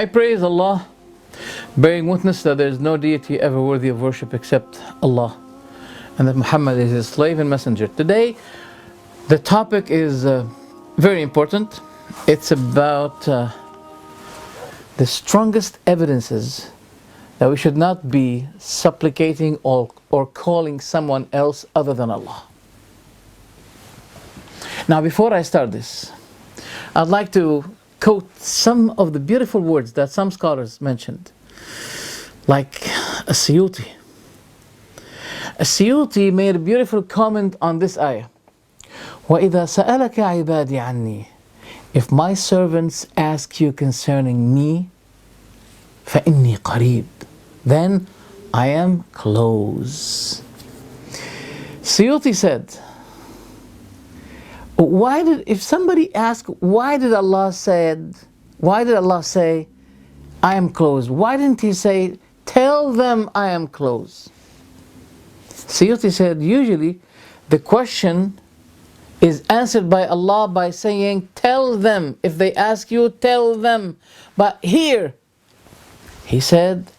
I praise Allah, bearing witness that there is no deity ever worthy of worship except Allah, and that Muhammad is his slave and messenger. Today, the topic is very important. It's about the strongest evidences that we should not be supplicating or calling someone else other than Allah. Now, before I start this, I'd like to quote some of the beautiful words that some scholars mentioned, like As-Suyuti. As-Suyuti made a beautiful comment on this ayah. وَإِذَا سَأَلَكَ عِبَادِي عَنِّي, if my servants ask you concerning me, فَإِنِّي قَرِيب, then I am close. Suyuti said, if somebody asks, why did Allah say, I am close? Why didn't He say, tell them I am close? Suyuti said, usually the question is answered by Allah by saying, tell them. If they ask you, tell them. But here, He said,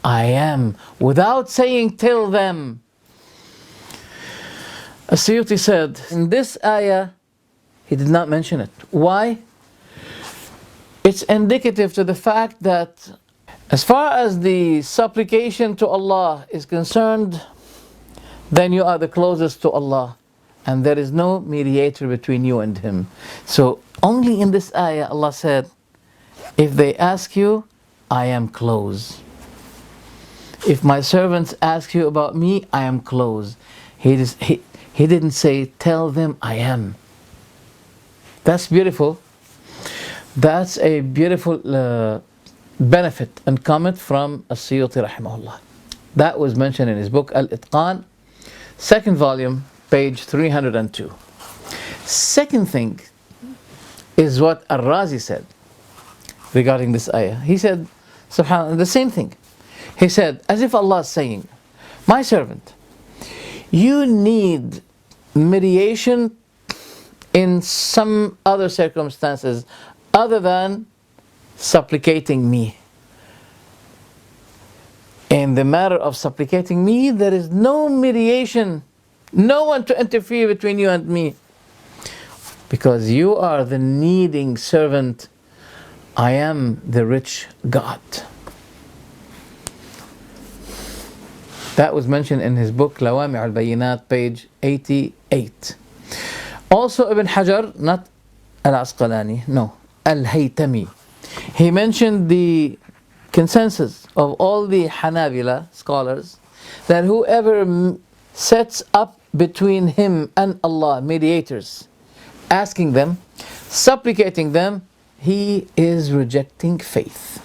I am, without saying tell them. As-Suyuti said, in this ayah, he did not mention it. Why? It's indicative to the fact that as far as the supplication to Allah is concerned, then you are the closest to Allah, and there is no mediator between you and Him. So only in this ayah Allah said, if they ask you, I am close. If my servants ask you about me, I am close. He didn't say, tell them I am. That's beautiful. That's a beautiful benefit and comment from As-Suyuti rahimahullah. That was mentioned in his book Al-Itqan, second volume, page 302. Second thing is what Al-Razi said regarding this ayah. He said, subhanAllah, the same thing. He said, as if Allah is saying, my servant, you need mediation in some other circumstances other than supplicating me. In the matter of supplicating me, there is no mediation, no one to interfere between you and me, because you are the needing servant, I am the rich God. That was mentioned in his book Lawami' al-Bayinat, page 88. Also Ibn Hajar, not Al-Asqalani, no, Al-Haytami, he mentioned the consensus of all the Hanabila scholars that whoever sets up between him and Allah mediators, asking them, supplicating them, he is rejecting faith.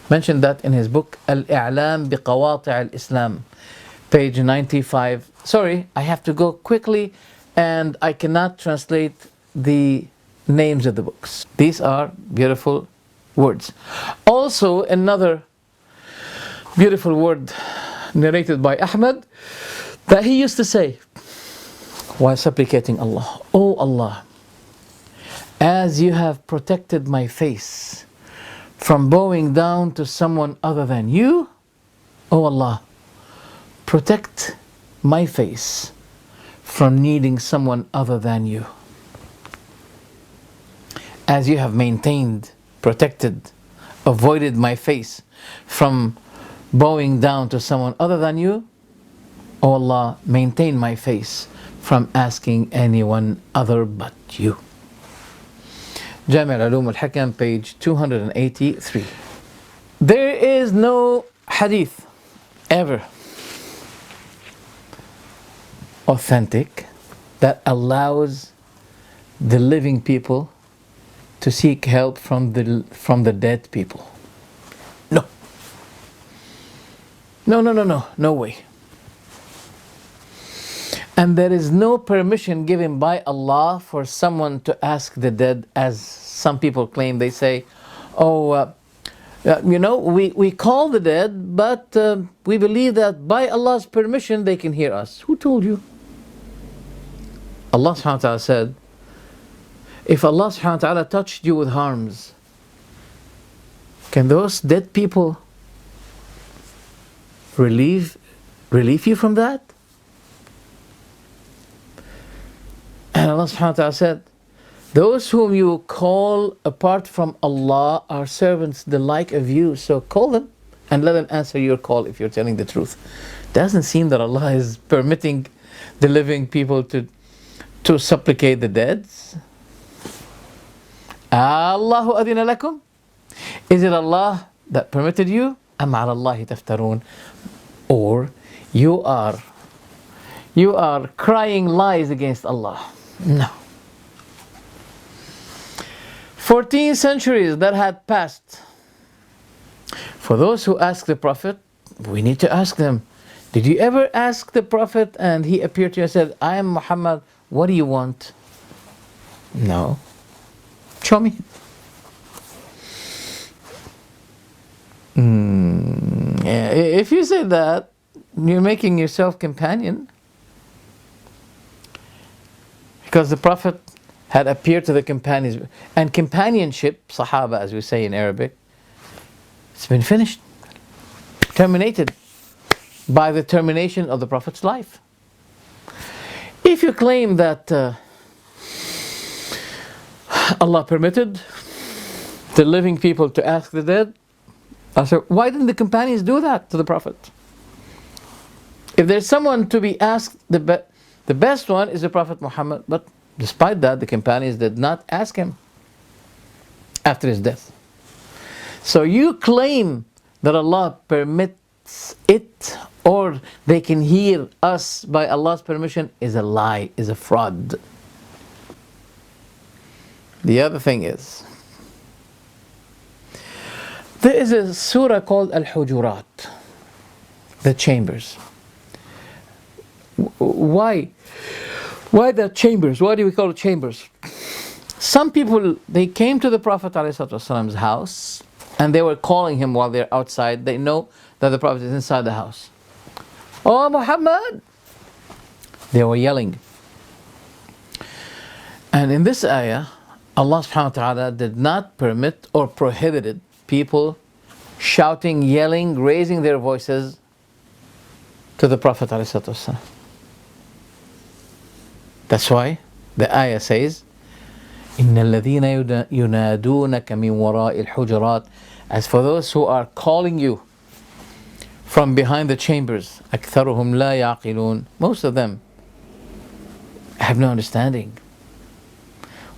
Mentioned that in his book Al-I'lam biqawati' al-Islam, page 95. Sorry, I have to go quickly and I cannot translate the names of the books. These are beautiful words. Also, another beautiful word narrated by Ahmad that he used to say while supplicating Allah, O Allah, as you have protected my face from bowing down to someone other than you, O Allah, protect my face from needing someone other than you. As you have maintained, protected, avoided my face from bowing down to someone other than you, O Allah, maintain my face from asking anyone other but you. Jami' al-Ulum al-Hikam, page 283. There is no hadith ever authentic that allows the living people to seek help from the dead people. No. No way. And there is no permission given by Allah for someone to ask the dead, as some people claim. They say, we call the dead, but we believe that by Allah's permission they can hear us. Who told you? Allah subhanahu wa ta'ala said, if Allah subhanahu wa ta'ala touched you with harms, Can those dead people relieve you from that? And Allah subhanahu wa ta'ala said, those whom you call apart from Allah are servants the like of you. So call them and let them answer your call if you're telling the truth. Doesn't seem that Allah is permitting the living people to supplicate the dead. Allahu adina lakum. Is it Allah that permitted you? Am ala Allahi taftarun. Or you are crying lies against Allah. No. 14 centuries that had passed. For those who ask the Prophet, we need to ask them, did you ever ask the Prophet and he appeared to you and said, I am Muhammad, what do you want? No. Show me. If you say that, you're making yourself companion. Because the Prophet had appeared to the companions. And companionship, Sahaba as we say in Arabic, it's been finished. Terminated by the termination of the Prophet's life. If you claim that Allah permitted the living people to ask the dead, I said, why didn't the companions do that to the Prophet? If there's someone to be asked, the best one is the Prophet Muhammad. But despite that, the companions did not ask him after his death. So you claim that Allah permits it, or they can hear us by Allah's permission, is a lie, is a fraud. The other thing is, there is a surah called Al-Hujurat, the chambers. Why the chambers? Why do we call it chambers? Some people, they came to the Prophet ﷺ's house and they were calling him while they're outside. They know that the Prophet is inside the house. Oh Muhammad! They were yelling. And in this ayah, Allah subhanahu wa ta'ala did not permit or prohibited people shouting, yelling, raising their voices to the Prophet ﷺ. That's why the ayah says, إِنَّ الَّذِينَ يُنَادُونَكَ مِنْ وَرَاءِ الْحُجُرَاتِ. As for those who are calling you from behind the chambers, أَكْثَرُهُمْ لَا يَعْقِلُونَ. Most of them have no understanding.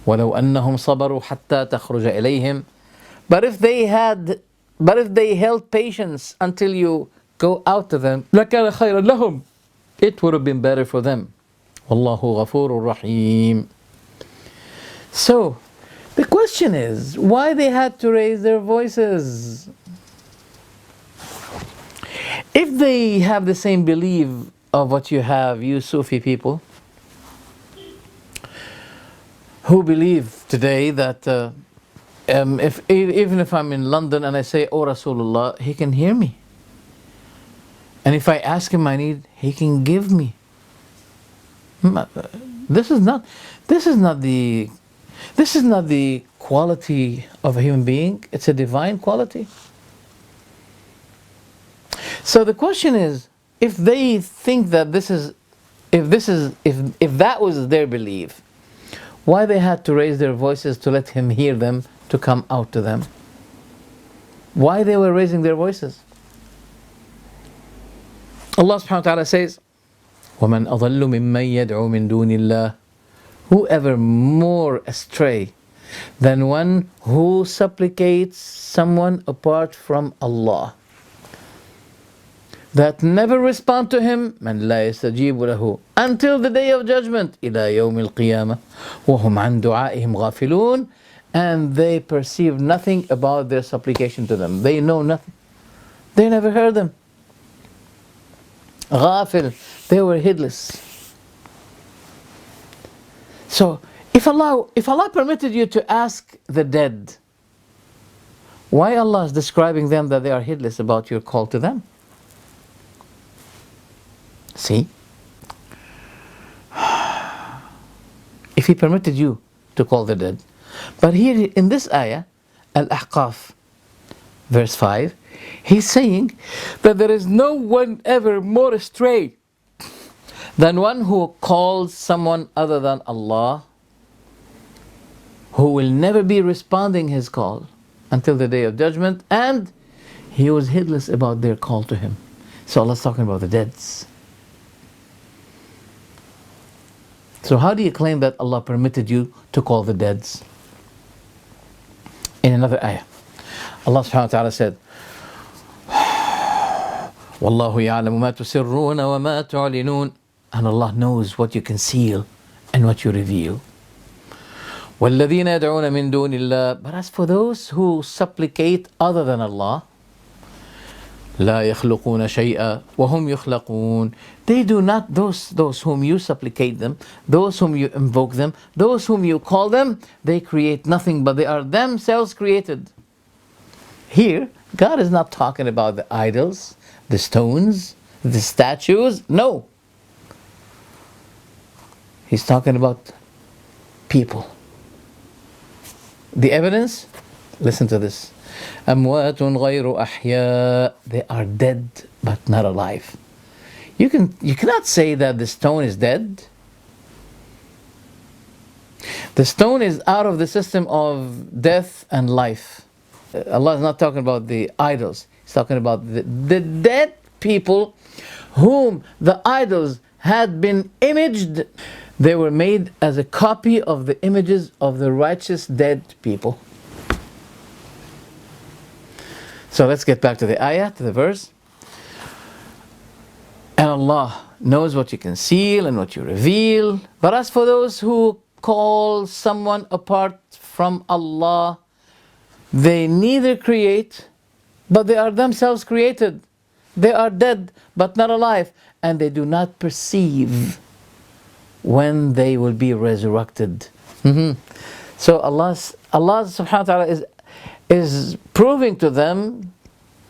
وَلَوْ أَنَّهُمْ صَبَرُوا حَتَّى تَخْرُجَ إِلَيْهِمْ. But if they held patience until you go out to them, لَكَانَ خَيْرًا لَهُمْ. It would have been better for them. وَاللَّهُ غَفُورٌ رَحِيمٌ. So, the question is, why they had to raise their voices? If they have the same belief of what you have, you Sufi people, who believe today that even if I'm in London and I say, Oh Rasulullah, he can hear me. And if I ask him my need, he can give me. This is not the quality of a human being. It's a divine quality. So the question is, if they think that if that was their belief, why they had to raise their voices to let him hear them, to come out to them? Why they were raising their voices? Allah subhanahu wa ta'ala says, وَمَنْ أَضَلُّ مِمَّنْ يَدْعُو مِنْ دُونِ اللَّهِ. Whoever more astray than one who supplicates someone apart from Allah, that never respond to him, مَنْ لَا يَسْتَجِيبُ لَهُ, until the day of judgment, إِلَى يَوْمِ الْقِيَامَةِ وَهُمْ عَنْ دُعَائِهِمْ غَافِلُونَ. And they perceive nothing about their supplication to them. They know nothing. They never heard them. غافل, they were heedless. So, if Allah permitted you to ask the dead, why Allah is describing them that they are heedless about your call to them? See? If He permitted you to call the dead. But here in this ayah, Al-Ahqaf, verse 5, he's saying that there is no one ever more astray than one who calls someone other than Allah, who will never be responding his call until the day of judgment, and he was heedless about their call to him. So Allah's talking about the deads. So how do you claim that Allah permitted you to call the deads? In another ayah, Allah subhanahu wa ta'ala said, وَاللَّهُ يَعْلَمُ مَا تُسِرُّونَ وَمَا تُعْلِنُونَ. And Allah knows what you conceal and what you reveal. وَالَّذِينَ يَدْعُونَ مِن دُونِ اللَّهِ. But as for those who supplicate other than Allah, لَا يَخْلُقُونَ شَيْئًا وَهُمْ يُخْلَقُونَ. They do not, those whom you supplicate them, those whom you invoke them, those whom you call them, they create nothing, but they are themselves created. Here, God is not talking about the idols, the stones, the statues. No. He's talking about people. The evidence? Listen to this. أَمْوَاتٌ غَيْرُ أَحْيَاء. They are dead, but not alive. You cannot say that the stone is dead. The stone is out of the system of death and life. Allah is not talking about the idols. He's talking about the dead people whom the idols had been imaged. They were made as a copy of the images of the righteous dead people. So let's get back to the ayah, to the verse. And Allah knows what you conceal and what you reveal. But as for those who call someone apart from Allah, they neither create, but they are themselves created. They are dead, but not alive. And they do not perceive when they will be resurrected. So Allah subhanahu wa ta'ala is proving to them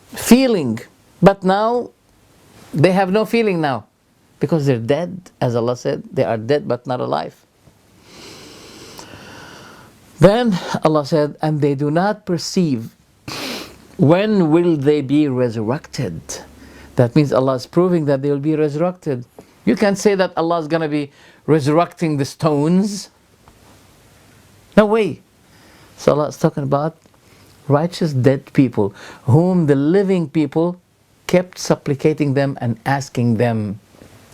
feeling, but now they have no feeling now, because they're dead. As Allah said, they are dead but not alive. Then Allah said, and they do not perceive when will they be resurrected. That means Allah is proving that they will be resurrected. You can't say that Allah is going to be resurrecting the stones. No way. So Allah is talking about righteous dead people, whom the living people kept supplicating them and asking them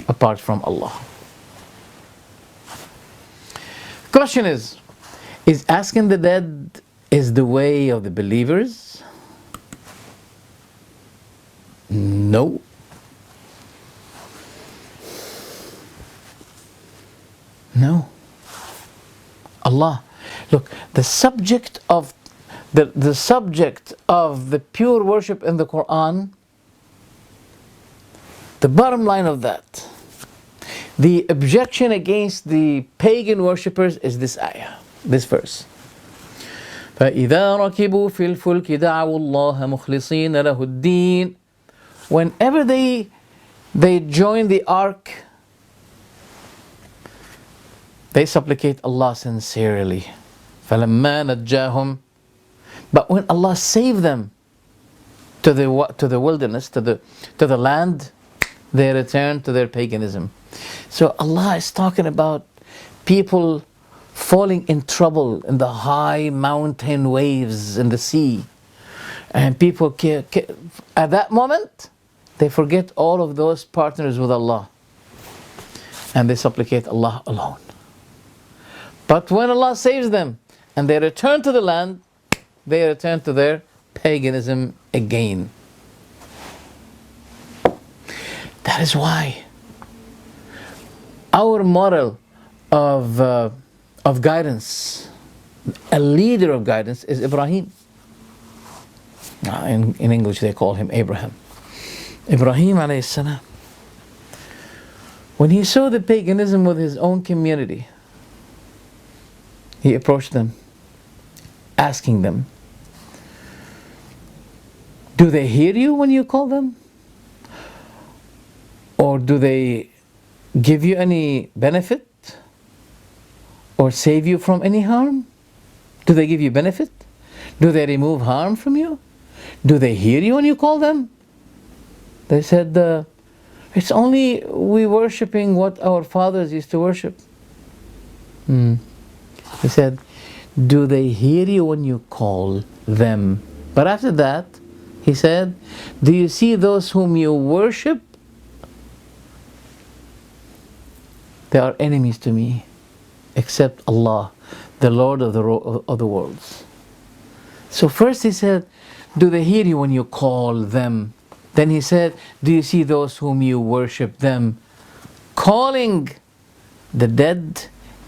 apart from Allah. Question is asking the dead is the way of the believers? No. No. Allah, look, the subject of the pure worship in the Quran, the bottom line of that, the objection against the pagan worshippers is this ayah, this verse. فَإِذَا رَكِبُوا فِي الْفُلْكِ دَعَوُوا اللَّهَ مُخْلِصِينَ لَهُ الدِّينَ. Whenever they join the ark, they supplicate Allah sincerely. فَلَمَّا نَجَّاهُمْ. But when Allah saved them to the wilderness, to the land, they return to their paganism. So Allah is talking about people falling in trouble in the high mountain waves in the sea, and people at that moment they forget all of those partners with Allah and they supplicate Allah alone. But when Allah saves them and they return to the land, they return to their paganism again. That is why our model of guidance, a leader of guidance, is Ibrahim. In English they call him Abraham. Ibrahim alayhi salam. When he saw the paganism with his own community, he approached them, asking them, do they hear you when you call them? Or do they give you any benefit? Or save you from any harm? Do they give you benefit? Do they remove harm from you? Do they hear you when you call them? They said, it's only we worshipping what our fathers used to worship. He said, do they hear you when you call them? But after that, he said, do you see those whom you worship? They are enemies to me, except Allah, the Lord of the worlds. So first he said, do they hear you when you call them? Then he said, do you see those whom you worship them? Calling the dead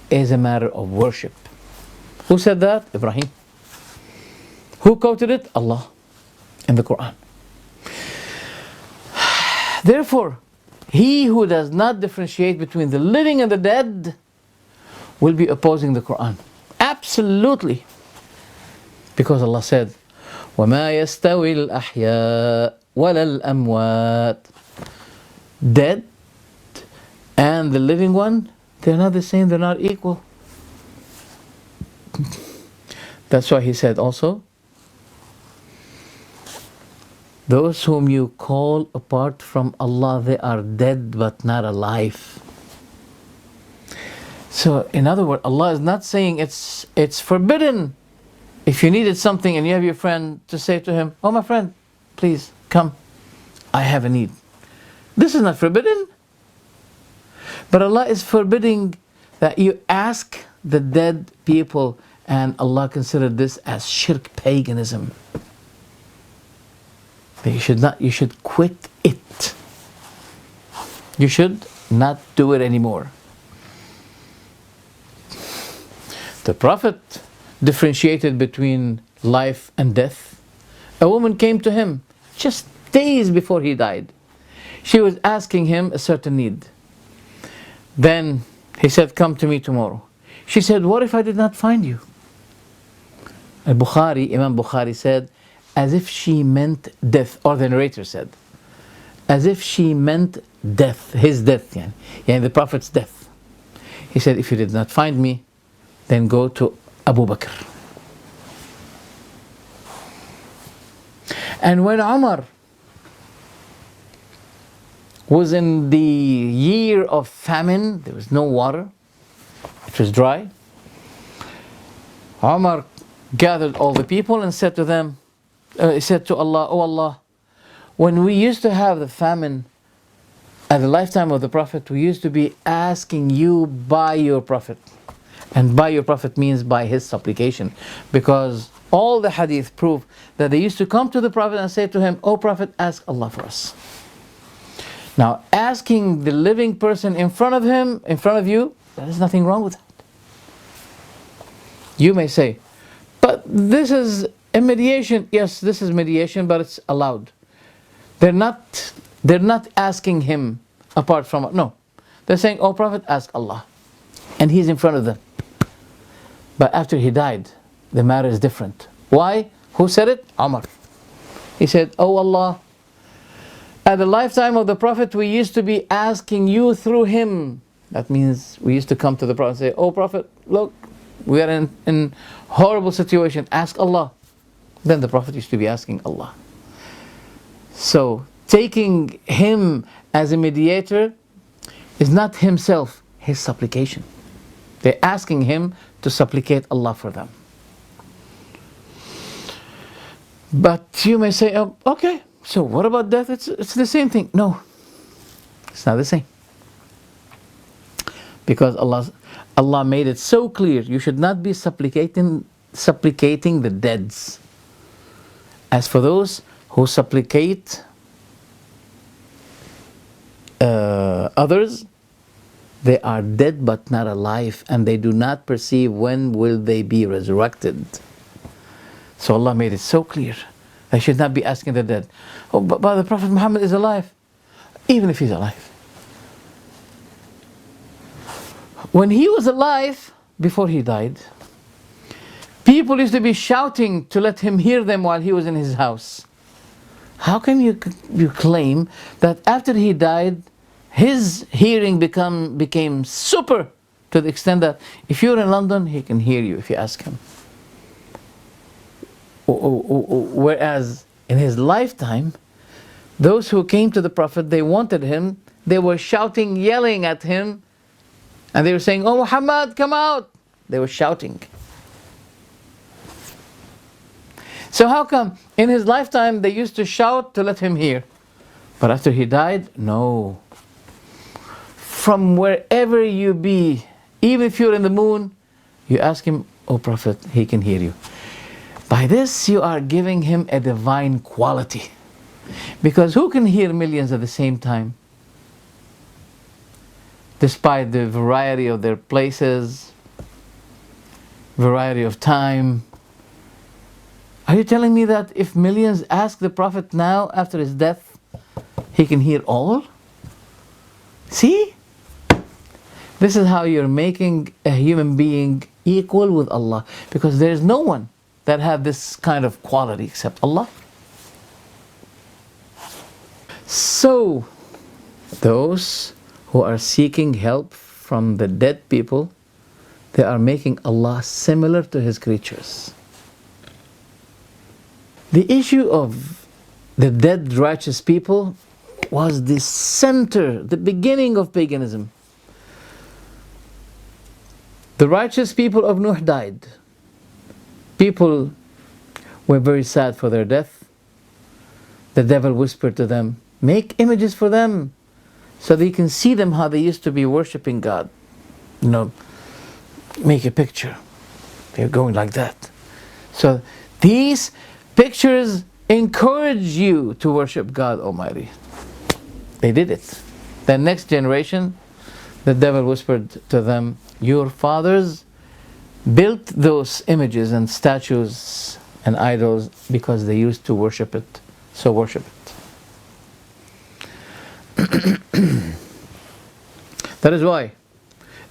is a matter of worship. Who said that? Ibrahim. Who quoted it? Allah in the Quran. Therefore, he who does not differentiate between the living and the dead will be opposing the Quran. Absolutely. Because Allah said, وَمَا يَسْتَوِي الْأَحْيَاءُ وَلَا الْأَمْوَاتُ. Dead and the living one, they're not the same, they're not equal. That's why he said also, those whom you call apart from Allah, they are dead but not alive. So in other words, Allah is not saying it's forbidden. If you needed something and you have your friend, to say to him, oh my friend, please come, I have a need. This is not forbidden. But Allah is forbidding that you ask the dead people, and Allah considered this as shirk, paganism. That you should quit it. You should not do it anymore. The Prophet differentiated between life and death. A woman came to him just days before he died. She was asking him a certain need. Then he said, come to me tomorrow. She said, what if I did not find you? Imam Bukhari said, as if she meant death, or the narrator said, as if she meant death, his death, yani the Prophet's death. He said, if you did not find me, then go to Abu Bakr. And when Umar was in the year of famine, there was no water, it was dry, Umar gathered all the people and said to them, he said to Allah, oh Allah, when we used to have the famine at the lifetime of the Prophet, we used to be asking you by your Prophet. And by your Prophet means by his supplication. Because all the hadith prove that they used to come to the Prophet and say to him, oh Prophet, ask Allah for us. Now, asking the living person in front of him, in front of you, there's nothing wrong with that. You may say, but this is a mediation. Yes, this is mediation, but it's allowed. They're not asking him apart from, no. They're saying, oh Prophet, ask Allah. And he's in front of them. But after he died, the matter is different. Why? Who said it? Umar. He said, oh Allah, at the lifetime of the Prophet, we used to be asking you through him. That means we used to come to the Prophet and say, oh Prophet, look, we are in horrible situation, ask Allah. Then the Prophet used to be asking Allah. So, taking him as a mediator is not himself, his supplication. They're asking him to supplicate Allah for them. But you may say, oh, okay, so what about death? It's the same thing. No, it's not the same. Because Allah made it so clear, you should not be supplicating the deads. As for those who supplicate others, they are dead but not alive, and they do not perceive when will they be resurrected. So Allah made it so clear. I should not be asking the dead, oh, but the Prophet Muhammad is alive. Even if he's alive. When he was alive, before he died, people used to be shouting to let him hear them while he was in his house. How can you claim that after he died, his hearing became super, to the extent that if you're in London, he can hear you if you ask him. Whereas in his lifetime, those who came to the Prophet, they wanted him, they were shouting, yelling at him, and they were saying, "Oh Muhammad, come out!" They were shouting. So how come in his lifetime they used to shout to let him hear, but after he died, no. From wherever you be, even if you're in the moon, you ask him, "Oh Prophet," he can hear you. By this you are giving him a divine quality. Because who can hear millions at the same time? Despite the variety of their places, variety of time. Are you telling me that if millions ask the Prophet now after his death, he can hear all? See? This is how you're making a human being equal with Allah. Because there is no one that have this kind of quality except Allah. So, those who are seeking help from the dead people, they are making Allah similar to His creatures. The issue of the dead righteous people was the center, the beginning of paganism. The righteous people of Nuh died. People were very sad for their death. The devil whispered to them, "Make images for them so they can see them how they used to be worshipping God." Make a picture. They're going like that. So these pictures encourage you to worship God Almighty. They did it. The next generation, the devil whispered to them, "Your fathers built those images and statues and idols because they used to worship it. So worship it." That is why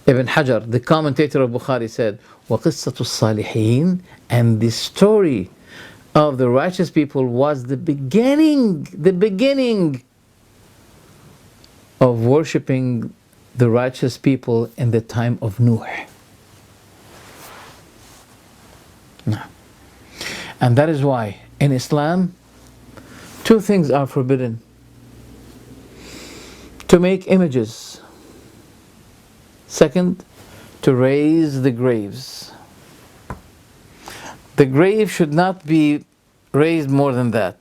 Ibn Hajar, the commentator of Bukhari, said, وَقِصَّةُ الصَّالِحِينَ, and the story of the righteous people was the beginning of worshipping the righteous people in the time of Nuh. And that is why in Islam, two things are forbidden: to make images. Second, to raise the graves. The grave should not be raised more than that,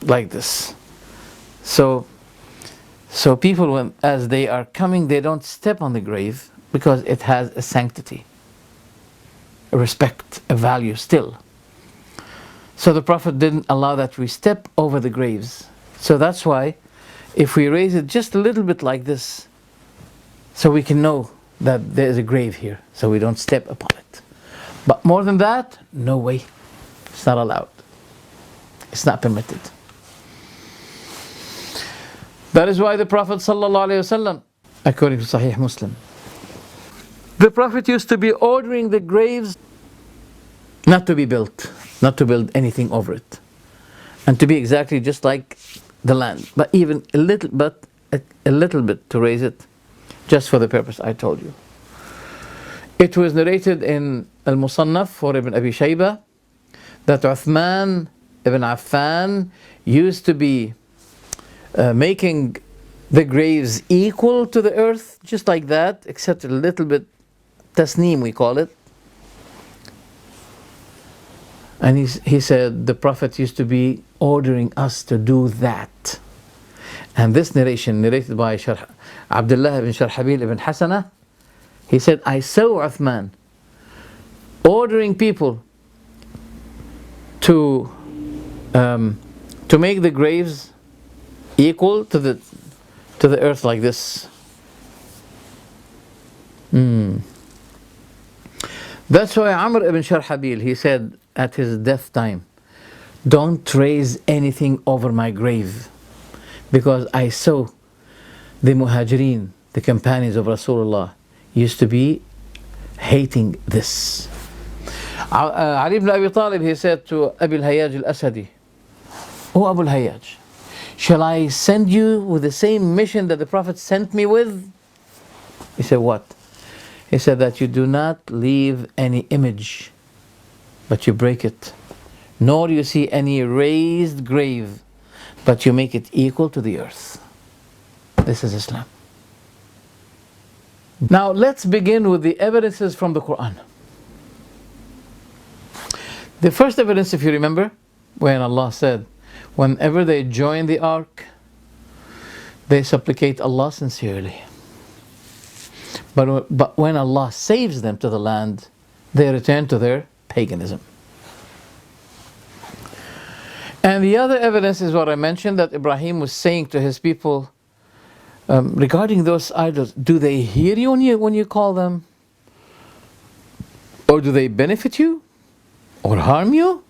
like this. So people, as they are coming, they don't step on the grave because it has a sanctity, a respect, a value still. So the Prophet didn't allow that we step over the graves. So that's why if we raise it just a little bit like this, so we can know that there is a grave here, so we don't step upon it. But more than that, no way. It's not allowed. It's not permitted. That is why the Prophet ﷺ, according to Sahih Muslim, the Prophet used to be ordering the graves not to be built, not to build anything over it, and to be exactly just like the land, but even a little bit to raise it, just for the purpose I told you. It was narrated in Al-Musannaf for Ibn Abi Shaybah that Uthman ibn Affan used to be making the graves equal to the earth, just like that, except a little bit tasneem, we call it. And he said the Prophet used to be ordering us to do that. And this narration, narrated by Abdullah ibn Sharhabil ibn Hasana, he said, I saw Uthman ordering people to make the graves equal to the earth like this. That's why Amr ibn Sharhabil, he said at his death time, don't raise anything over my grave, because I saw the Muhajirin, the companions of Rasulullah, used to be hating this. Ali ibn Abi Talib, he said to Abu al-Hayyaj al-Asadi, "Oh Abu al-Hayyaj, shall I send you with the same mission that the Prophet sent me with?" He said, "What?" He said that you do not leave any image, but you break it. nor you see any raised grave, but you make it equal to the earth. This is Islam. Now let's begin with the evidences from the Quran. The first evidence, if you remember, when Allah said, whenever they join the ark, they supplicate Allah sincerely. But when Allah saves them to the land, they return to their paganism. And the other evidence is what I mentioned, that Ibrahim was saying to his people regarding those idols, do they hear you when you call them? Or do they benefit you? Or harm you?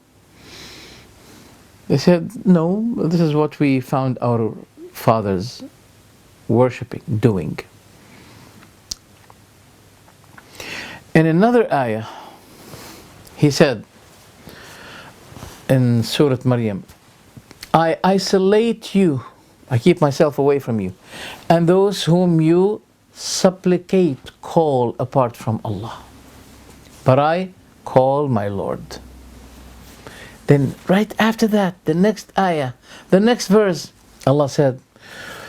They said, no, this is what we found our fathers worshipping, doing. In another ayah, he said in Surah Maryam, I isolate you, I keep myself away from you, and those whom you supplicate, call apart from Allah. But I call my Lord. Then right after that, the next ayah, the next verse, Allah said,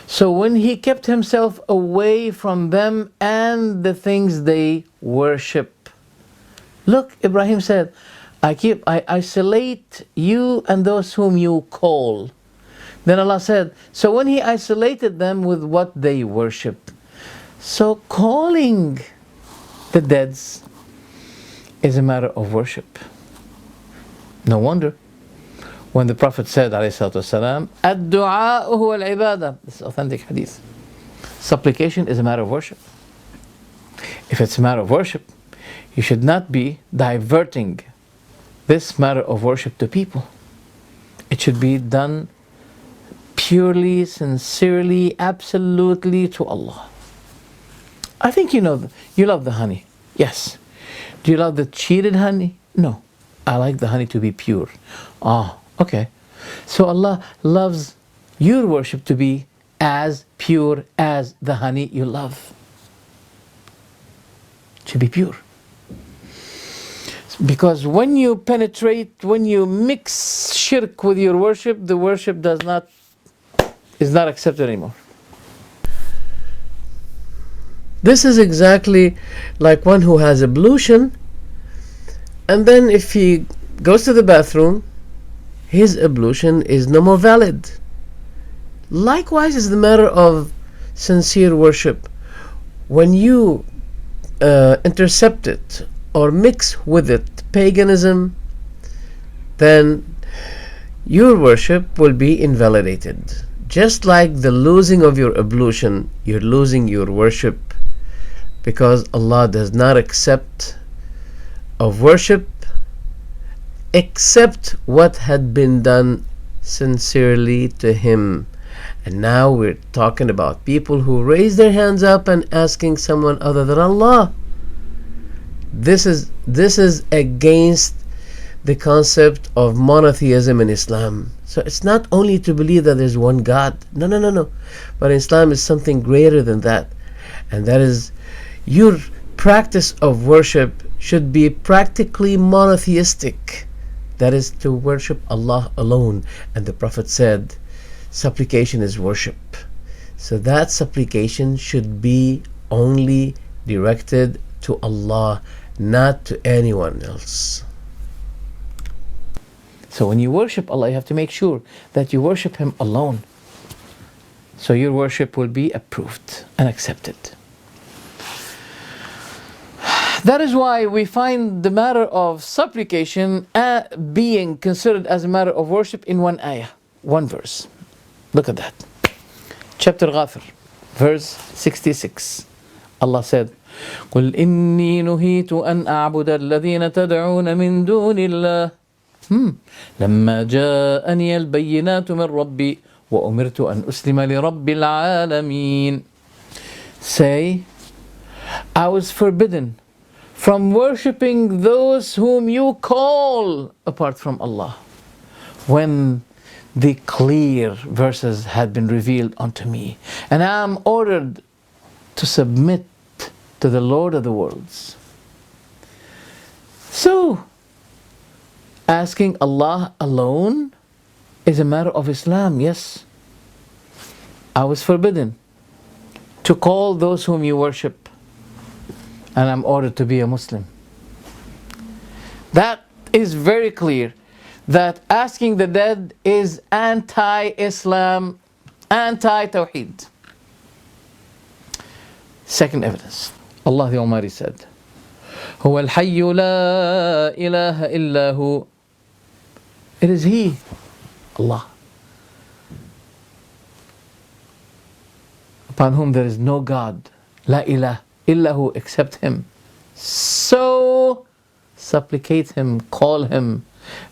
so when he kept himself away from them and the things they worship. Look, Ibrahim said, I isolate you and those whom you call. Then Allah said, so when he isolated them with what they worship. So calling the deads is a matter of worship. No wonder when the Prophet said, ﷺ, "Ad-du'a huwa al-ibadah." This is authentic hadith. Supplication is a matter of worship. If it's a matter of worship, you should not be diverting this matter of worship to people. It should be done purely, sincerely, absolutely to Allah. I think you know, you love the honey. Yes. Do you love the cheated honey? No. I like the honey to be pure. Ah, okay. So Allah loves your worship to be as pure as the honey you love. To be pure. Because when you penetrate, when you mix shirk with your worship, the worship is not accepted anymore. This is exactly like one who has ablution, and then if he goes to the bathroom, his ablution is no more valid. Likewise is the matter of sincere worship. When you intercept it or mix with it paganism, then your worship will be invalidated. Just like the losing of your ablution, you're losing your worship, because Allah does not accept of worship except what had been done sincerely to Him. And now we're talking about people who raise their hands up and asking someone other than Allah. This is against the concept of monotheism in Islam. So it's not only to believe that there's one God. No. But Islam is something greater than that. And that is, your practice of worship should be practically monotheistic. That is to worship Allah alone. And the Prophet said, supplication is worship. So that supplication should be only directed to Allah, not to anyone else. So when you worship Allah, you have to make sure that you worship Him alone. So your worship will be approved and accepted. That is why we find the matter of supplication being considered as a matter of worship in one ayah, one verse. Look at that. Chapter Ghafir, verse 66. Allah said, قُلْ إِنِّي نُهِيتُ أَنْ أَعْبُدَ الَّذِينَ تَدْعُونَ مِن دُونِ اللَّهِ لَمَّا جَاءَنِيَ الْبَيِّنَاتُ مِن رَبِّي وَأُمِرْتُ أَنْ أُسْلِمَ لِرَبِّ الْعَالَمِينَ. Say, I was forbidden from worshipping those whom you call apart from Allah, when the clear verses had been revealed unto me, and I am ordered to submit to the Lord of the worlds. So Asking Allah alone is a matter of Islam, yes. I was forbidden to call those whom you worship, and I'm ordered to be a Muslim. That is very clear, that asking the dead is anti-Islam, anti-Tawheed. Second evidence. Allah the Almighty said, هو الحي لا إله إلا هو. It is He, Allah, upon whom there is no God, la ilah illahu, except Him. So supplicate Him, call Him,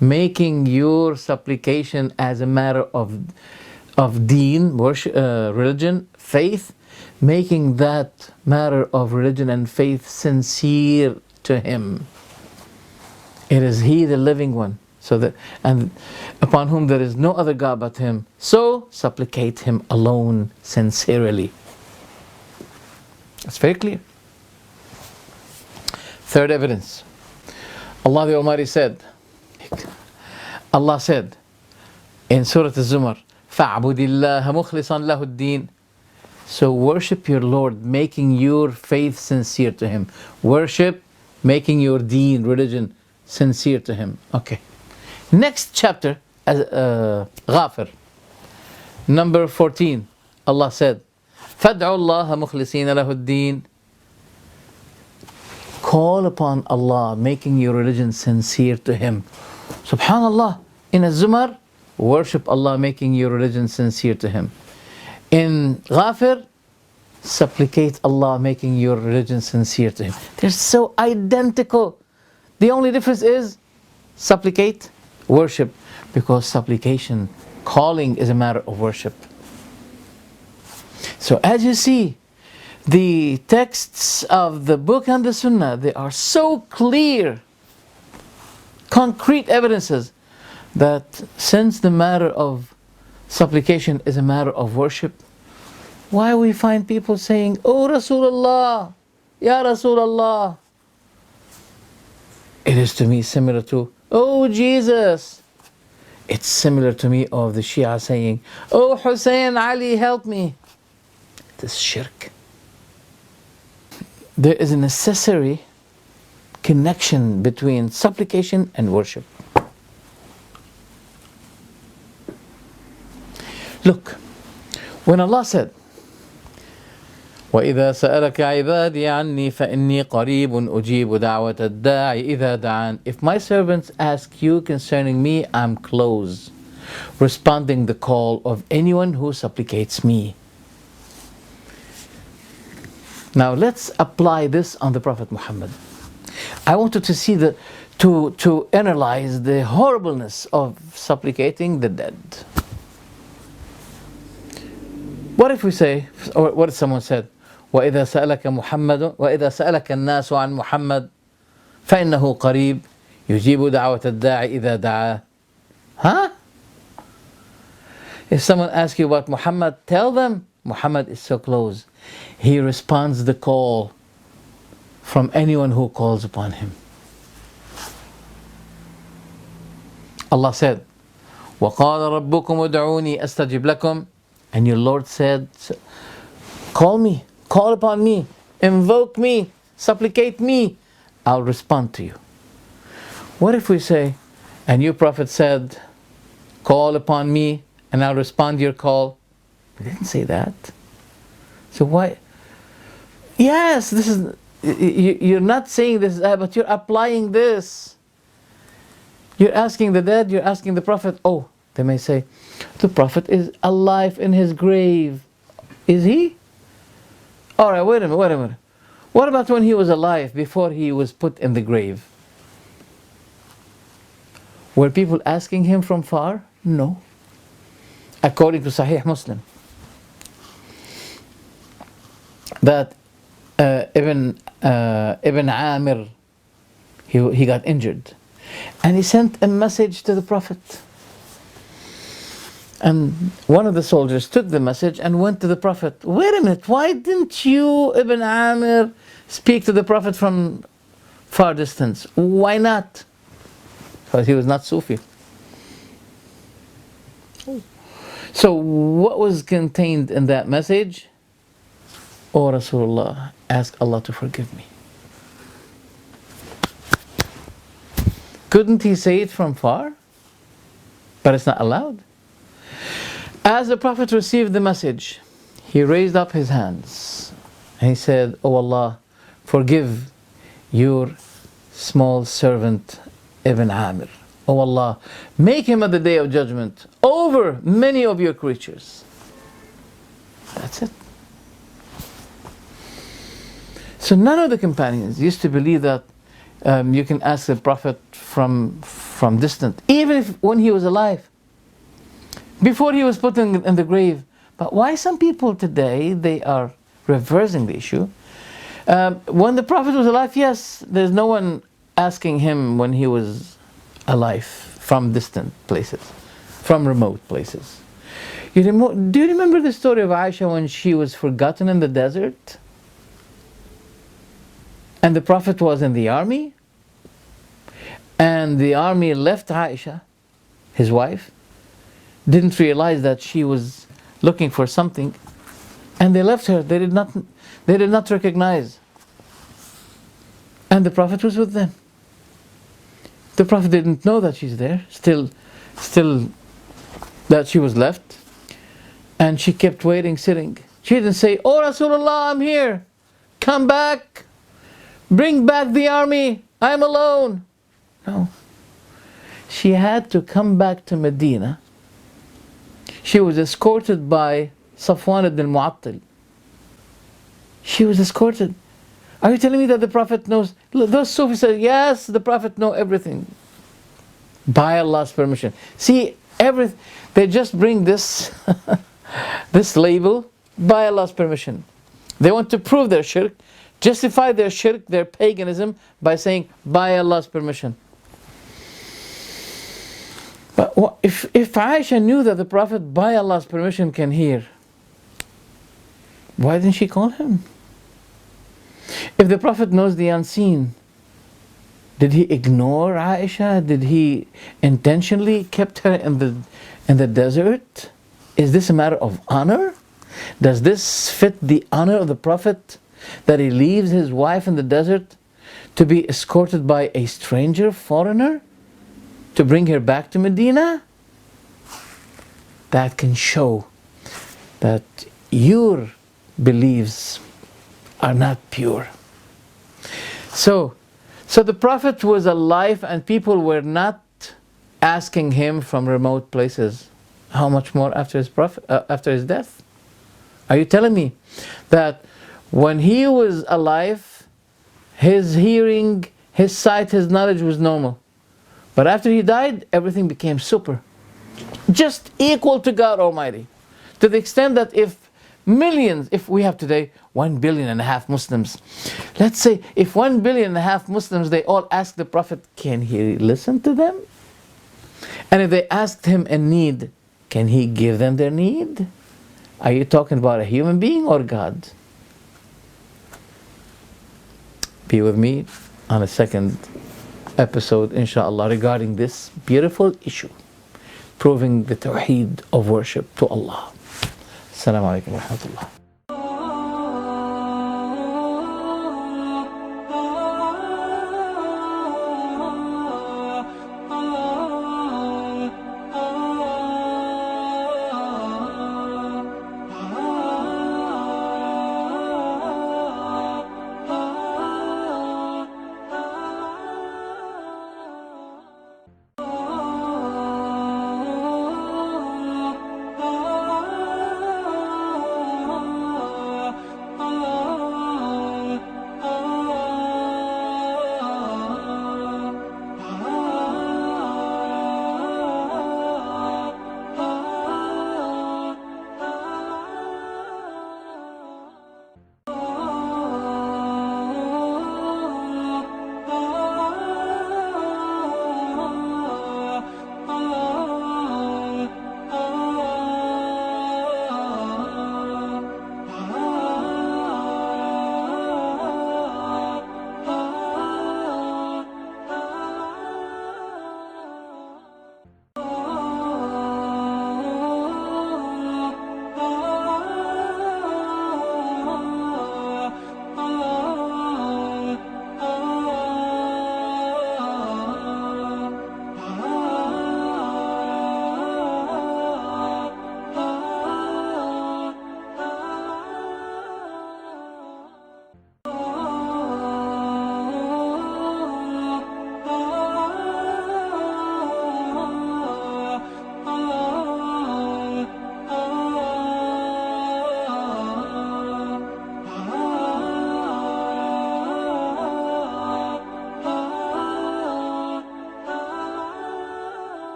making your supplication as a matter of deen, worship, religion, faith, making that matter of religion and faith sincere to Him. It is He, the living one, and upon whom there is no other God but Him. So supplicate Him alone, sincerely. That's very clear. Third evidence. Allah the Almighty said, Allah said in Surah Al-Zumar, فَاعْبُدِ اللَّهَ مُخْلِصًا لَهُ الدِّينَ. So worship your Lord, making your faith sincere to Him. Worship, making your deen, religion, sincere to Him. Okay. Next chapter, Ghafir, number 14, Allah said, فَادْعُوا اللَّهَ مُخْلِصِينَ لَهُ الدِّينَ. Call upon Allah, making your religion sincere to Him. Subhanallah. In Az-Zumar, worship Allah, making your religion sincere to Him. In Ghafir, supplicate Allah, making your religion sincere to Him. They're so identical. The only difference is supplicate, worship, because supplication, calling, is a matter of worship. So as you see, the texts of the book and the Sunnah, they are so clear, concrete evidences that since the matter of supplication is a matter of worship, why we find people saying, "Oh Rasulullah, Ya Rasulullah." It is to me similar to, "Oh Jesus." It's similar to me of the Shia saying, "Oh Hussein, Ali, help me." This is shirk. There is a necessary connection between supplication and worship. Look, when Allah said, وَإِذَا سَأَلَكَ عِبَادِي عَنِّي فَإِنِّي قَرِيبٌ أُجِيبُ دَعْوَةَ الدَّاعِ إِذَا دَعَانِ. If my servants ask you concerning me, I'm close, responding the call of anyone who supplicates me. Now let's apply this on the Prophet Muhammad. I wanted to see to analyze the horribleness of supplicating the dead. What if we say, or what if someone said, وَإِذَا سَأَلَكَ مُحَمَّدٌ وَإِذَا سَأَلَكَ النَّاسُ عَنْ مُحَمَّدٍ فَإِنَّهُ قَرِيبٌ يُجِيبُ دَعْوَةَ الدَّاعِ إِذَا دَعَاهُ. Huh? If someone asks you about Muhammad, tell them Muhammad is so close. He responds the call from anyone who calls upon him. Allah said, وَقَالَ رَبُّكُمْ ادْعُونِي أَسْتَجِبْ لَكُمْ. And your Lord said, call me, call upon me, invoke me, supplicate me, I'll respond to you. What if we say, and your Prophet said, call upon me and I'll respond to your call? We didn't say that. So why? Yes, this is, you're not saying this, but you're applying this. You're asking the dead, you're asking the Prophet. Oh, they may say, the Prophet is alive in his grave. Is he? Alright, wait a minute. What about when he was alive, before he was put in the grave? Were people asking him from far? No. According to Sahih Muslim, that Ibn Amir, he got injured, and he sent a message to the Prophet. And one of the soldiers took the message and went to the Prophet. Wait a minute, why didn't you, Ibn Amir, speak to the Prophet from far distance? Why not? because he was not Sufi. So what was contained in that message? Oh Rasulullah, ask Allah to forgive me. Couldn't he say it from far? But it's not allowed. As the Prophet received the message, he raised up his hands and he said, "Oh Allah, forgive your small servant Ibn Amir. Oh Allah, make him at the day of judgment over many of your creatures." That's it. So none of the companions used to believe that you can ask the Prophet from distant, even if when he was alive, before he was put in the grave. But why some people today, they are reversing the issue. When the Prophet was alive, yes, there's no one asking him when he was alive from distant places, from remote places. Do you remember the story of Aisha when she was forgotten in the desert? And the Prophet was in the army? And the army left Aisha, his wife, didn't realize that she was looking for something, and they left her. They did not recognize. And the Prophet was with them. The Prophet didn't know that she's there, still that she was left. And she kept waiting, sitting. She didn't say, "Oh Rasulullah, I'm here. Come back. Bring back the army. I'm alone." No. She had to come back to Medina. She was escorted by Safwan ibn Mu'attal. She was escorted. Are you telling me that the Prophet knows? Those Sufis say, yes, the Prophet knows everything. By Allah's permission. See, they just bring this, this label, by Allah's permission. They want to prove their shirk, justify their shirk, their paganism, by saying, by Allah's permission. But if Aisha knew that the Prophet, by Allah's permission, can hear, why didn't she call him? If the Prophet knows the unseen, did he ignore Aisha? Did he intentionally kept her in the desert? Is this a matter of honor? Does this fit the honor of the Prophet, that he leaves his wife in the desert to be escorted by a stranger, foreigner, to bring her back to Medina? That can show that your beliefs are not pure. So the Prophet was alive and people were not asking him from remote places. How much more after his death? Are you telling me that when he was alive, his hearing, his sight, his knowledge was normal, but after he died, everything became super, just equal to God Almighty, to the extent that if we have today 1.5 billion Muslims, let's say if 1.5 billion Muslims, they all ask the Prophet, can he listen to them? And if they asked him in need, can he give them their need? Are you talking about a human being or God? Be with me on a second episode, inshallah, regarding this beautiful issue, proving the tawheed of worship to Allah. Assalamu alaikum wa rahmatullah.